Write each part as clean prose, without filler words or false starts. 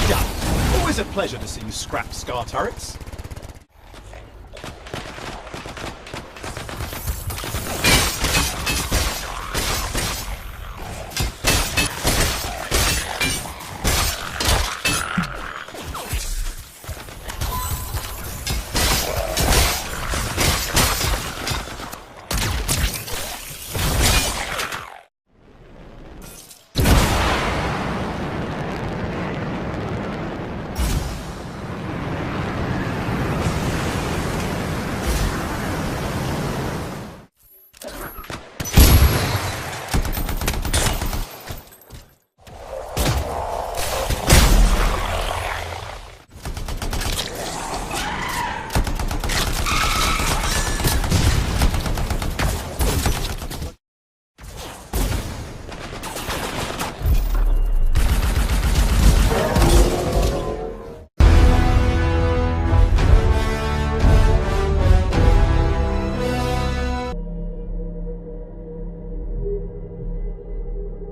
done. Always a pleasure to see you scrap scar turrets.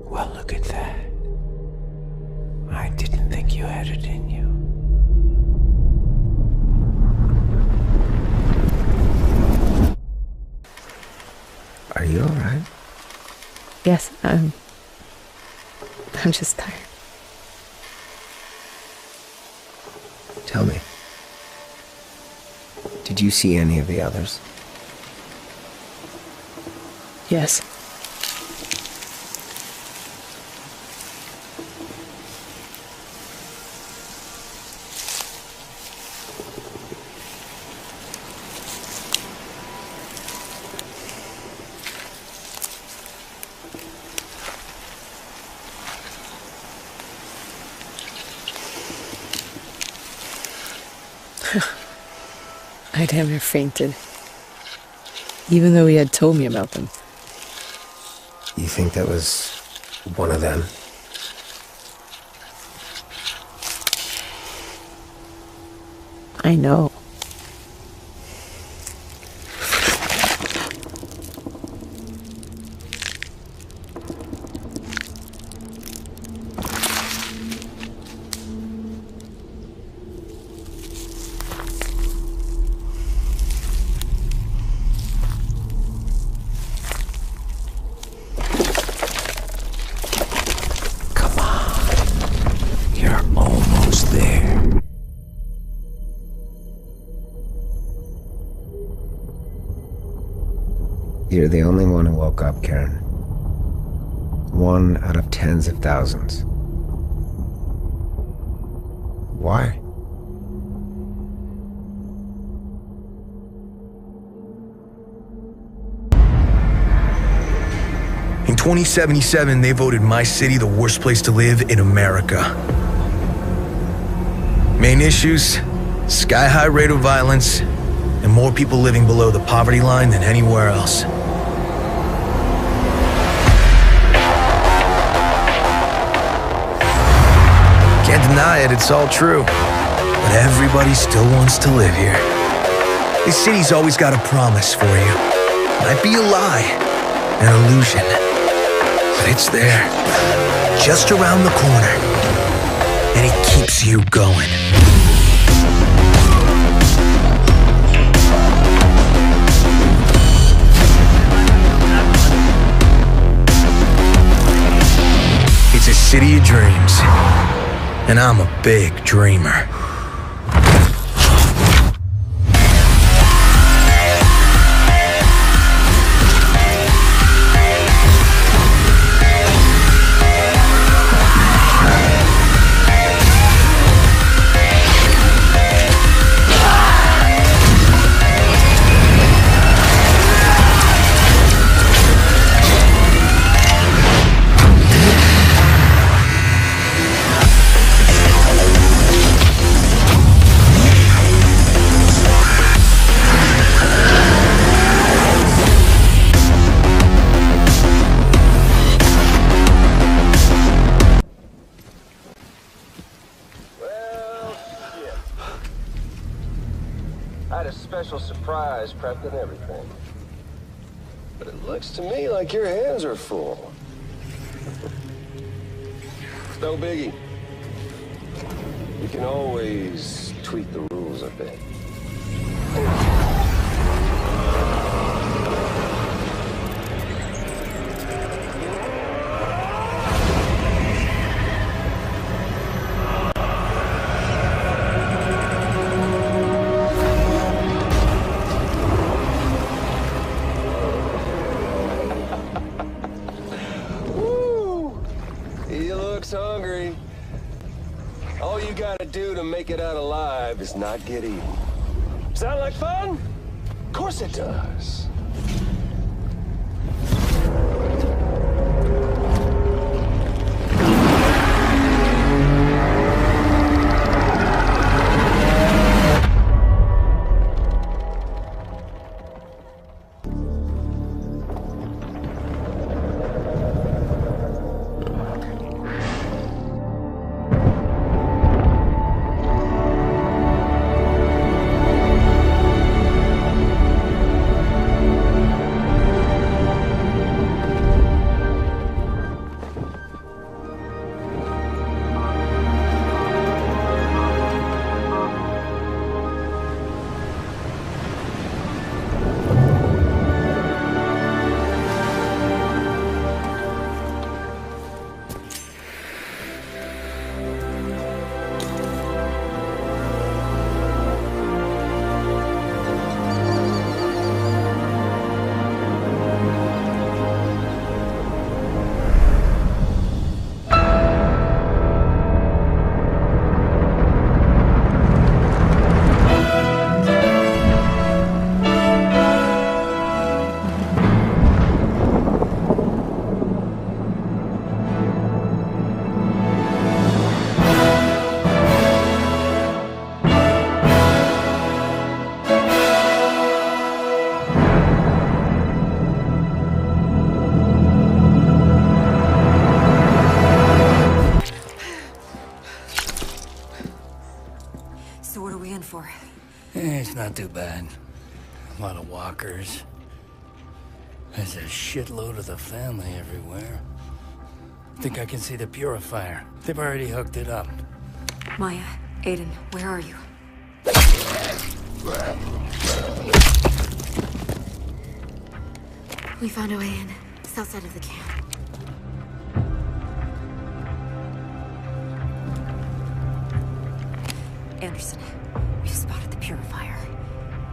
Well, look at that. I didn't think you had it in you. Are you alright? Yes, I'm just tired. Tell me. Did you see any of the others? Yes. I damn near fainted. Even though he had told me about them. You think that was one of them? I know. You're the only one who woke up, Karen. One out of tens of thousands. Why? In 2077, they voted my city the worst place to live in America. Main issues: sky-high rate of violence, and more people living below the poverty line than anywhere else. Can't deny it, it's all true. But everybody still wants to live here. This city's always got a promise for you. Might be a lie, an illusion, but it's there, just around the corner, and it keeps you going. It's a city of dreams, and I'm a big dreamer. I had a special surprise prepped and everything. But it looks to me like your hands are full. It's no biggie. can always tweak the rules a bit. Hungry. All you gotta do to make it out alive is not get eaten. Sound like fun? Of course it does. It's not too bad. A lot of walkers. There's a shitload of the family everywhere. Think I can see the purifier. They've already hooked it up. Maya, Aiden, where are you? We found a way in. South side of the camp. Anderson, we've spotted the purifier,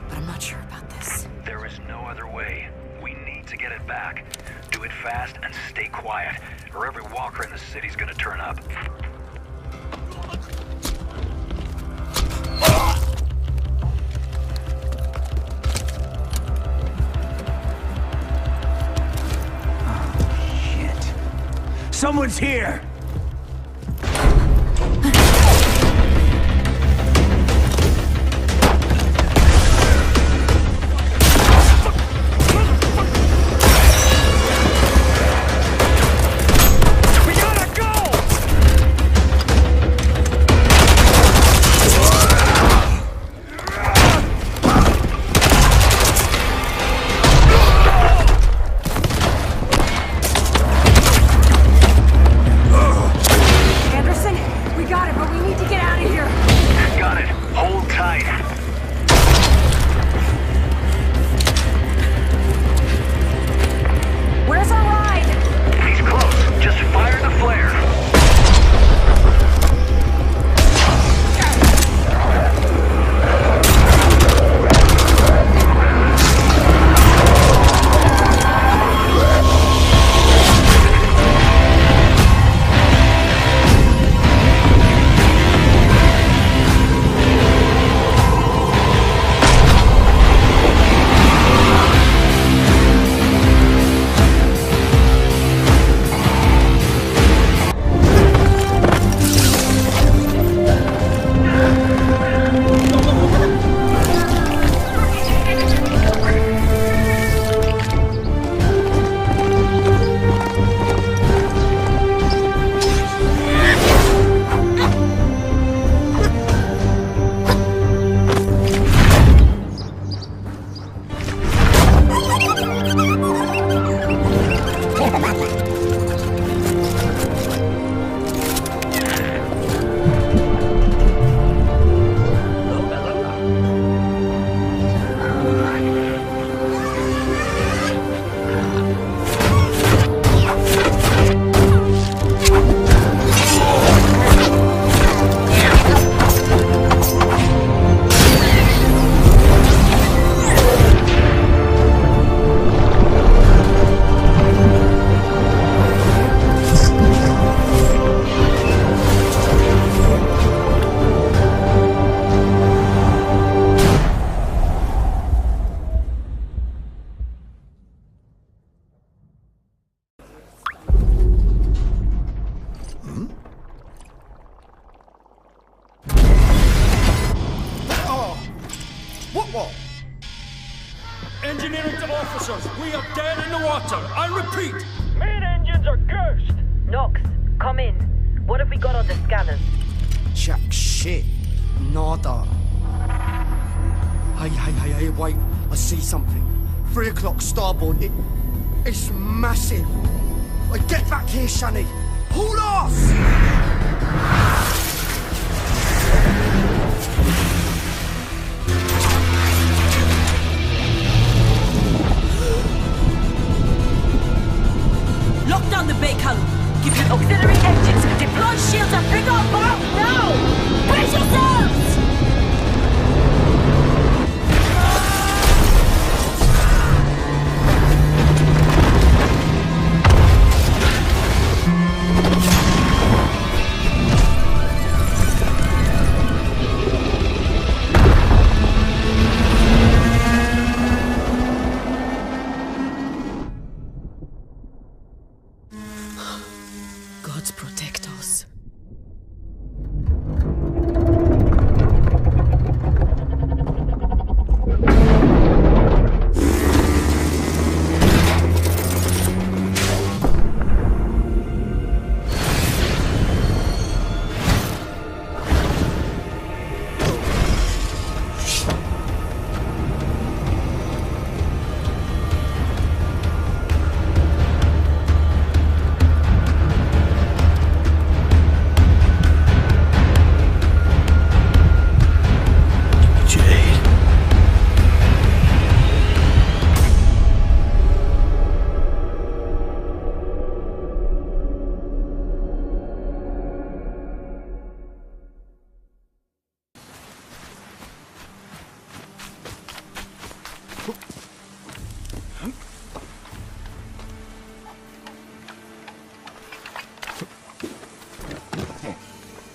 but I'm not sure about this. There is no other way. We need to get it back. Do it fast and stay quiet, or every walker in the city's gonna turn up. Shit. Someone's here! What? Engineering to officers, we are dead in the water. I repeat. Main engines are cursed. Nox, come in. What have we got on the scanners? Jack shit. Nada. Hey, wait. I see something. 3 o'clock starboard. It's massive. Get back here, Shani. Hold off! Lock down the bay column. Give your auxiliary engines. Deploy shields and bring on board now! Brace yourselves! Gods protect us.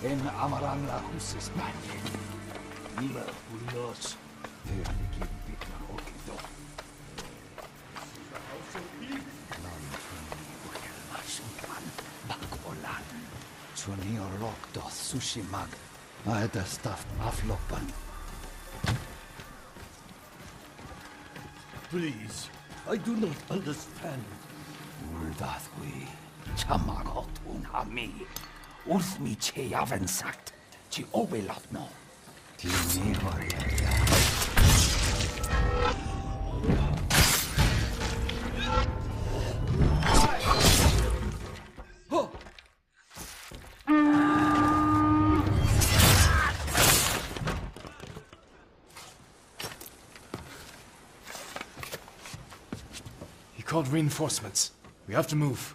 En amaran la husis manje. Nima ulos. Heerlijk in bikna okido. Bakolan. Swani orok doth sushi mag. Aeda staff aflopan. Please, I do not understand. Uldathwi. Chamagot unhami. Ulthmi che avensakt. Chi obelatno. Ti horia. He called reinforcements. We have to move.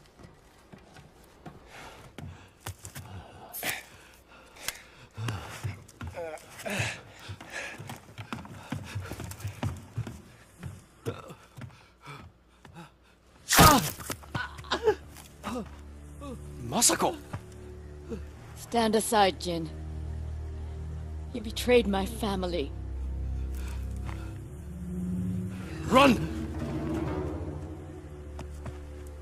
Masako! Stand aside, Jin. You betrayed my family. Run!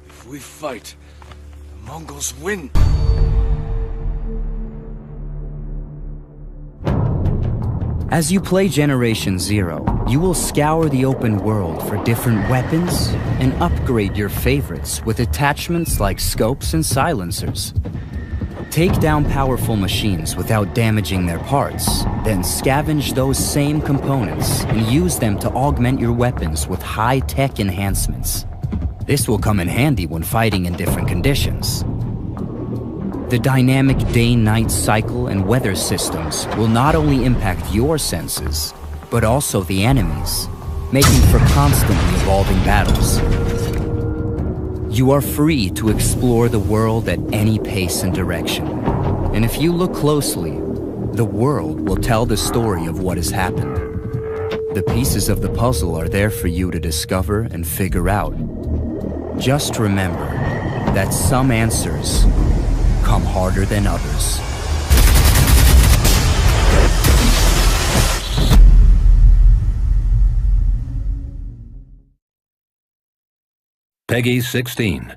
If we fight, the Mongols win. As you play Generation Zero, you will scour the open world for different weapons and upgrade your favorites with attachments like scopes and silencers. Take down powerful machines without damaging their parts, then scavenge those same components and use them to augment your weapons with high-tech enhancements. This will come in handy when fighting in different conditions. The dynamic day-night cycle and weather systems will not only impact your senses, but also the enemies, making for constantly evolving battles. You are free to explore the world at any pace and direction. And if you look closely, the world will tell the story of what has happened. The pieces of the puzzle are there for you to discover and figure out. Just remember that some answers come harder than others. Peggy 16.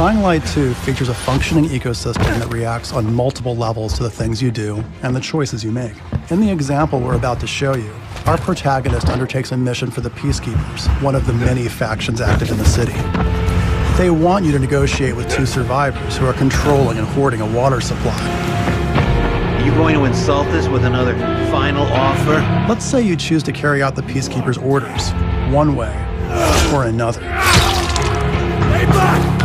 Dying Light 2 features a functioning ecosystem that reacts on multiple levels to the things you do and the choices you make. In the example we're about to show you, our protagonist undertakes a mission for the Peacekeepers, one of the many factions active in the city. They want you to negotiate with two survivors who are controlling and hoarding a water supply. Are you going to insult us with another final offer? Let's say you choose to carry out the Peacekeepers' orders, one way or another. Lay back!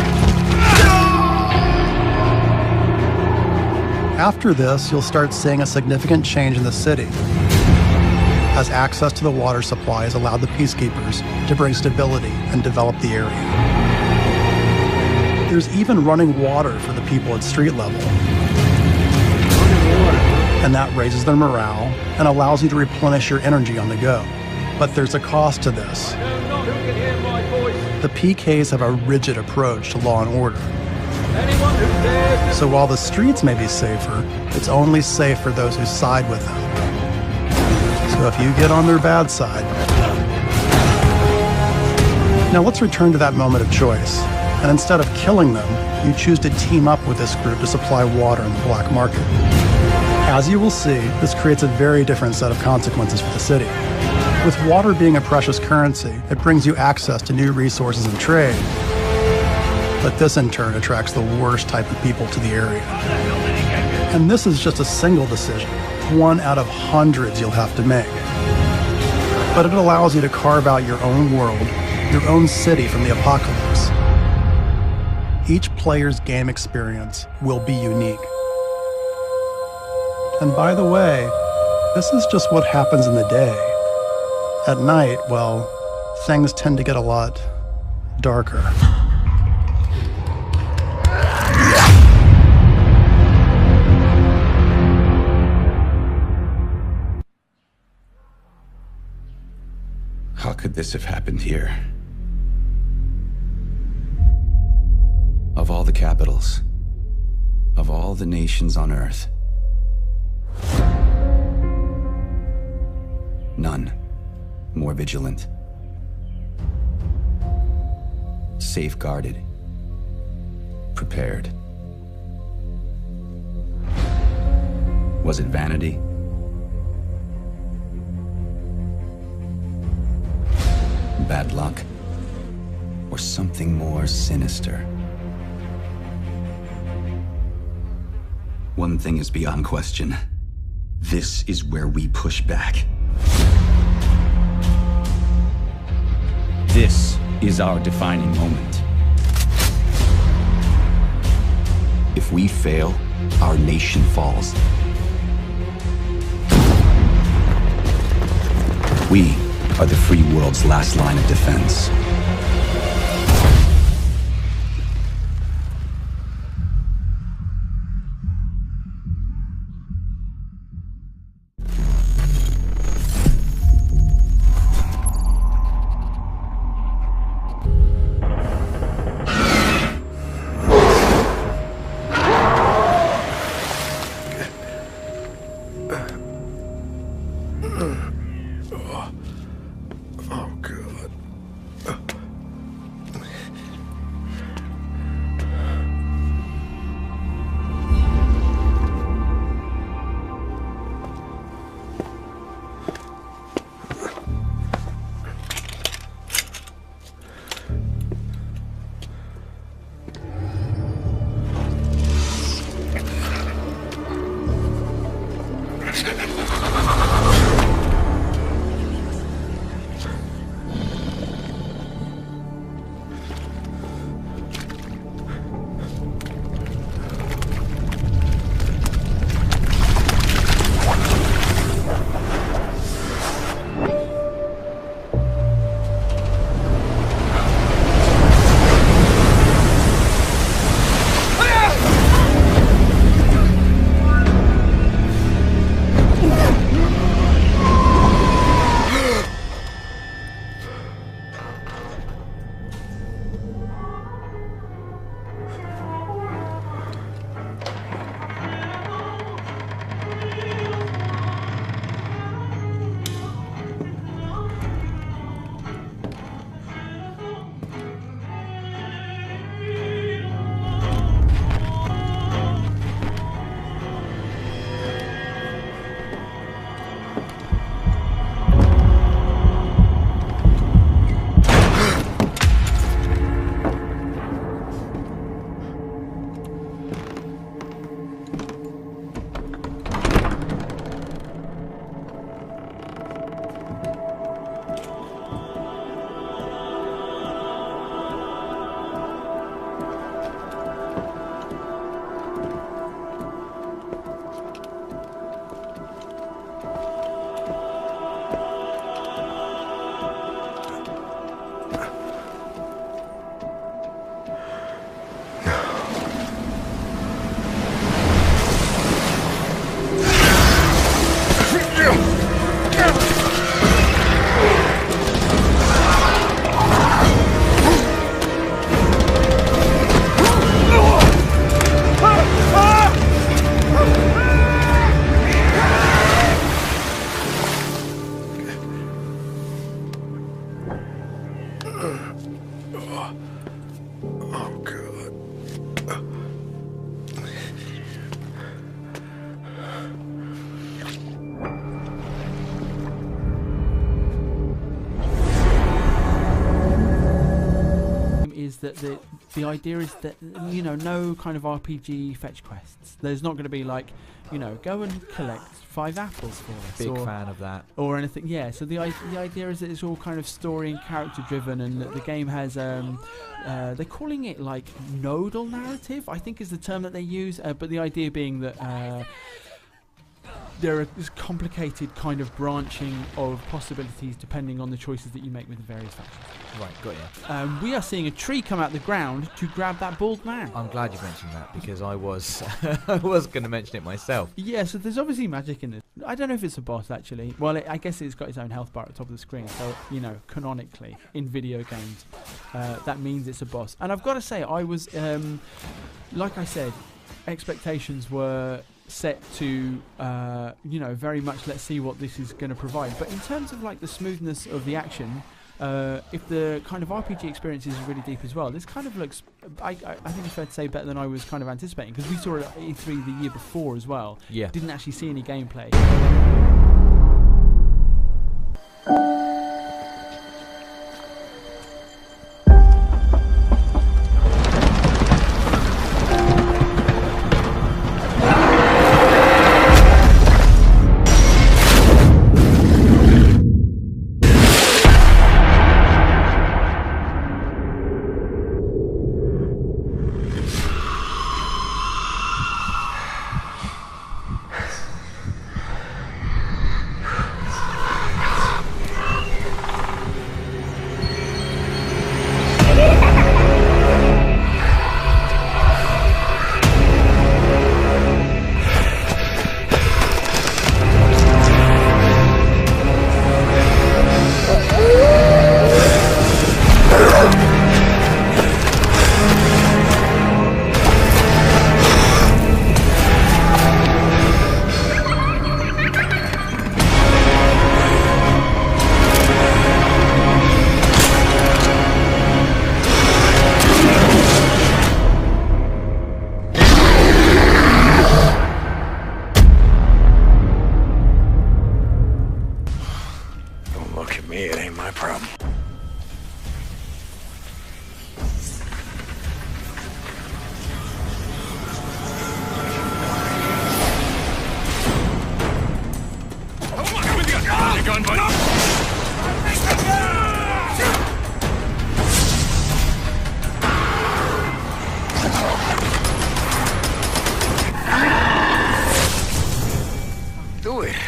After this, you'll start seeing a significant change in the city, as access to the water supply has allowed the Peacekeepers to bring stability and develop the area. There's even running water for the people at street level. And that raises their morale and allows you to replenish your energy on the go. But there's a cost to this. The PKs have a rigid approach to law and order. So while the streets may be safer, it's only safe for those who side with them. So if you get on their bad side... Now let's return to that moment of choice. And instead of killing them, you choose to team up with this group to supply water in the black market. As you will see, this creates a very different set of consequences for the city. With water being a precious currency, it brings you access to new resources and trade. But this in turn attracts the worst type of people to the area. And this is just a single decision, one out of hundreds you'll have to make. But it allows you to carve out your own world, your own city from the apocalypse. Each player's game experience will be unique. And by the way, this is just what happens in the day. At night, well, things tend to get a lot darker. How could this have happened here? Of all the capitals, of all the nations on Earth, none more vigilant, safeguarded, prepared. Was it vanity? Bad luck? Or something more sinister? One thing is beyond question. This is where we push back. This is our defining moment. If we fail, our nation falls. We are the free world's last line of defense. that the idea is that, you know, no kind of RPG fetch quests. There's not going to be like, you know, go and collect 5 apples for us. Big fan of that. Or anything. Yeah. So the idea is that it's all kind of story and character driven, and that the game has they're calling it like nodal narrative, I think is the term that they use. But the idea being that there is complicated kind of branching of possibilities depending on the choices that you make with the various factions. Right, got you. We are seeing a tree come out the ground to grab that bald man. I'm glad you mentioned that, because I was I was going to mention it myself. Yeah, so there's obviously magic in this. I don't know if it's a boss, actually. Well, I guess it's got its own health bar at the top of the screen, so, you know, canonically, in video games, that means it's a boss. And I've got to say, I was, like I said, expectations were set to you know, very much let's see what this is going to provide. But in terms of like the smoothness of the action, if the kind of RPG experience is really deep as well, this kind of looks, I think it's fair to say, better than I was kind of anticipating, because we saw it at E3 the year before as well. Yeah. Didn't actually see any gameplay.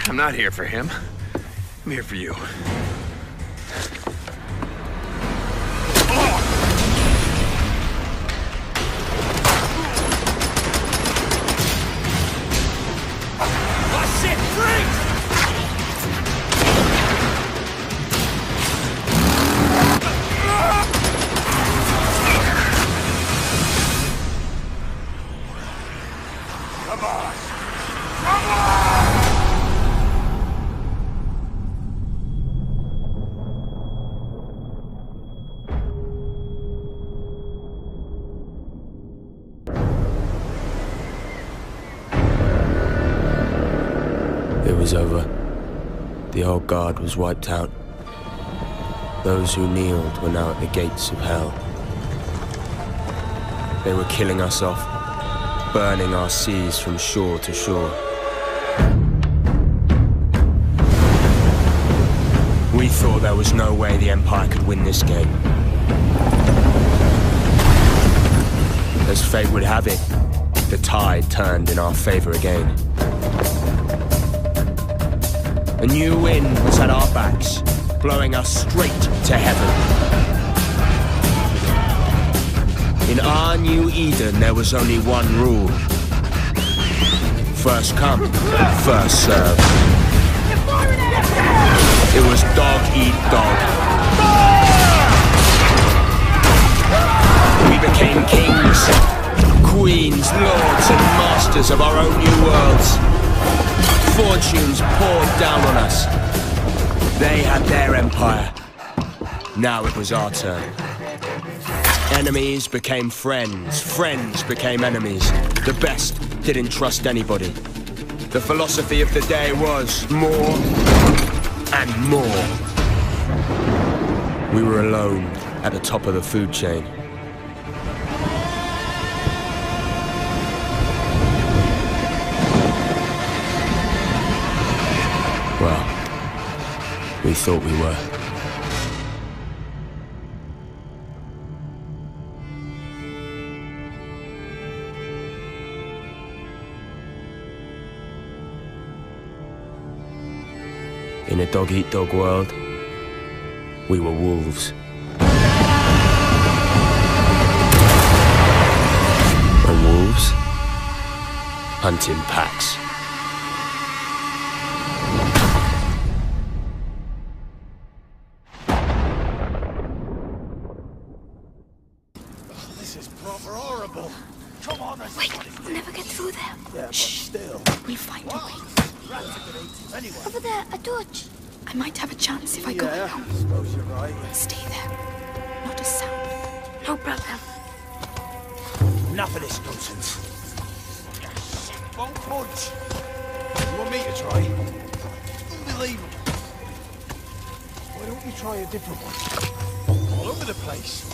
I'm not here for him. I'm here for you. Oh shit! Freeze! Come on! Come on! It was over. The old guard was wiped out. Those who kneeled were now at the gates of hell. They were killing us off, burning our seas from shore to shore. We thought there was no way the Empire could win this game. As fate would have it, the tide turned in our favor again. A new wind was at our backs, blowing us straight to heaven. In our new Eden, there was only one rule. First come, first serve. It was dog eat dog. We became kings, queens, lords, and masters of our own new worlds. Fortunes poured down on us. They had their empire. Now it was our turn. Enemies became friends. Friends became enemies. The best didn't trust anybody. The philosophy of the day was more and more. We were alone at the top of the food chain. we thought we were. In a dog-eat-dog world, we were wolves. And wolves hunt in packs. This is proper horrible. Come on, wait, we'll never get through there. Yeah, but still. We'll find a way. Anyway. Over there, a torch. I might have a chance if I go alone. I suppose you're right. Stay there. Not a sound. No problem. Enough of this nonsense. Won't punch. You want me to try? Unbelievable. Why don't you try a different one? All over the place.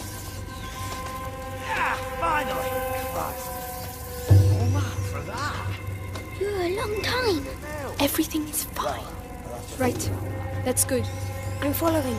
Ah, finally. Christ. Oh man, for that. You're a long time. Everything is fine. Right. That's good. I'm following.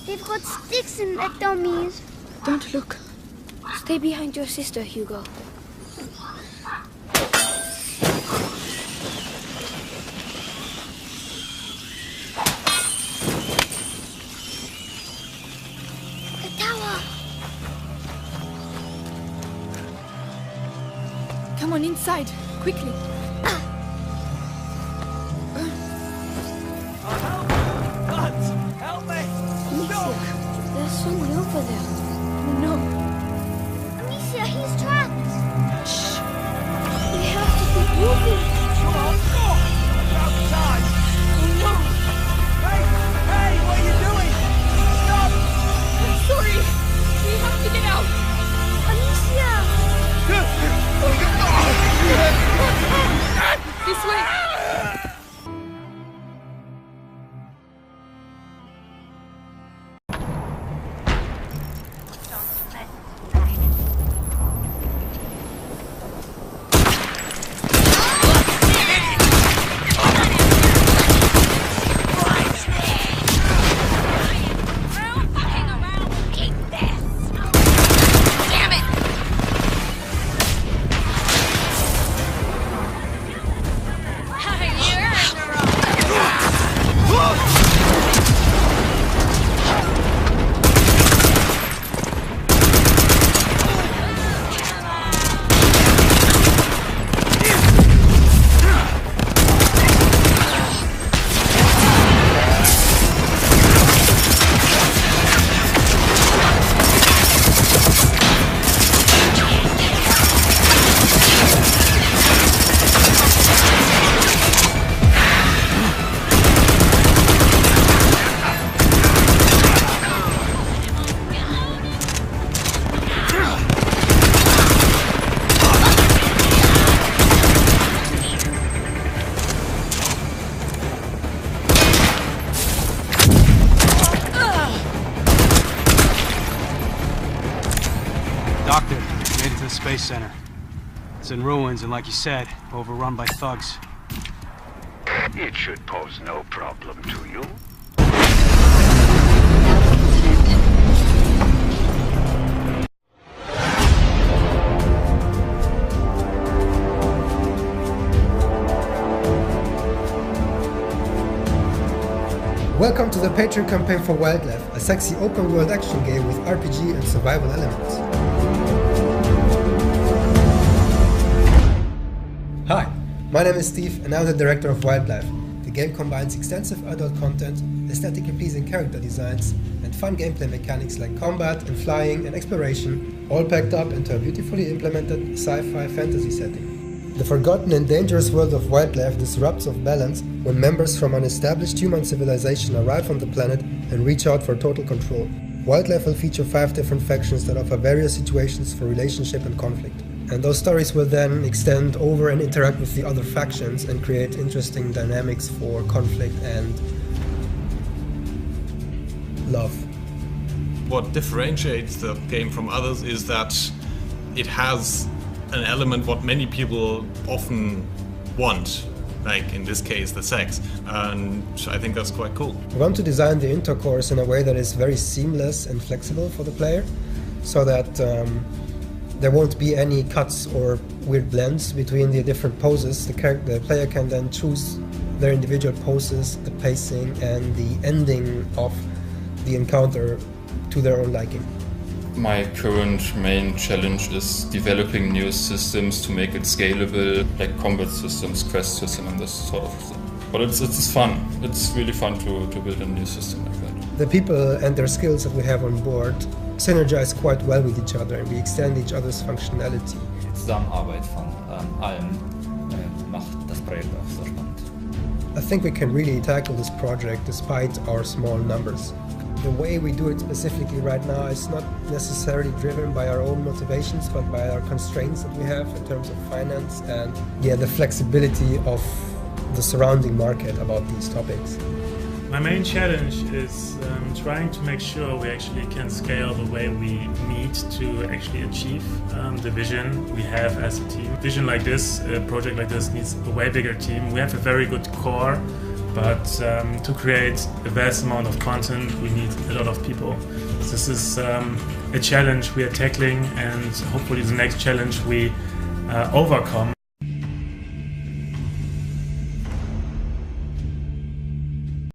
They've got sticks in the dummies. Don't look. Stay behind your sister, Hugo. The tower. Come on inside, quickly. There's someone over there. No. Amicia, he's trapped. Shh. We have to be moving. Come on, go! Outside! Oh no! Hey, what are you doing? Stop! I'm sorry. We have to get out. Amicia! This way. Doctor, made it to the Space Center. It's in ruins and, like you said, overrun by thugs. It should pose no problem to you. Welcome to the Patreon campaign for Wildlife, a sexy open-world action game with RPG and survival elements. Hi, my name is Steve and I'm the director of Wildlife, the game combines extensive adult content, aesthetically pleasing character designs, and fun gameplay mechanics like combat and flying and exploration, all packed up into a beautifully implemented sci-fi fantasy setting. The forgotten and dangerous world of wildlife disrupts of balance when members from an established human civilization arrive on the planet and reach out for total control. Wildlife will feature 5 different factions that offer various situations for relationship and conflict. And those stories will then extend over and interact with the other factions and create interesting dynamics for conflict and love. What differentiates the game from others is that it has an element what many people often want, like in this case the sex, and I think that's quite cool. We want to design the intercourse in a way that is very seamless and flexible for the player, so that there won't be any cuts or weird blends between the different poses. The player can then choose their individual poses, the pacing, and the ending of the encounter to their own liking. My current main challenge is developing new systems to make it scalable, like combat systems, quest system, and this sort of thing. But it's fun. It's really fun to build a new system like that. The people and their skills that we have on board synergize quite well with each other, and we extend each other's functionality. Zusammenarbeit von allen macht das Projekt auch so spannend. I think we can really tackle this project despite our small numbers. The way we do it specifically right now is not necessarily driven by our own motivations, but by our constraints that we have in terms of finance and the flexibility of the surrounding market about these topics. My main challenge is trying to make sure we actually can scale the way we need to actually achieve the vision we have as a team. Vision like this, a project like this needs a way bigger team. We have a very good core, but to create a vast amount of content we need a lot of people. This is a challenge we are tackling, and hopefully the next challenge we overcome.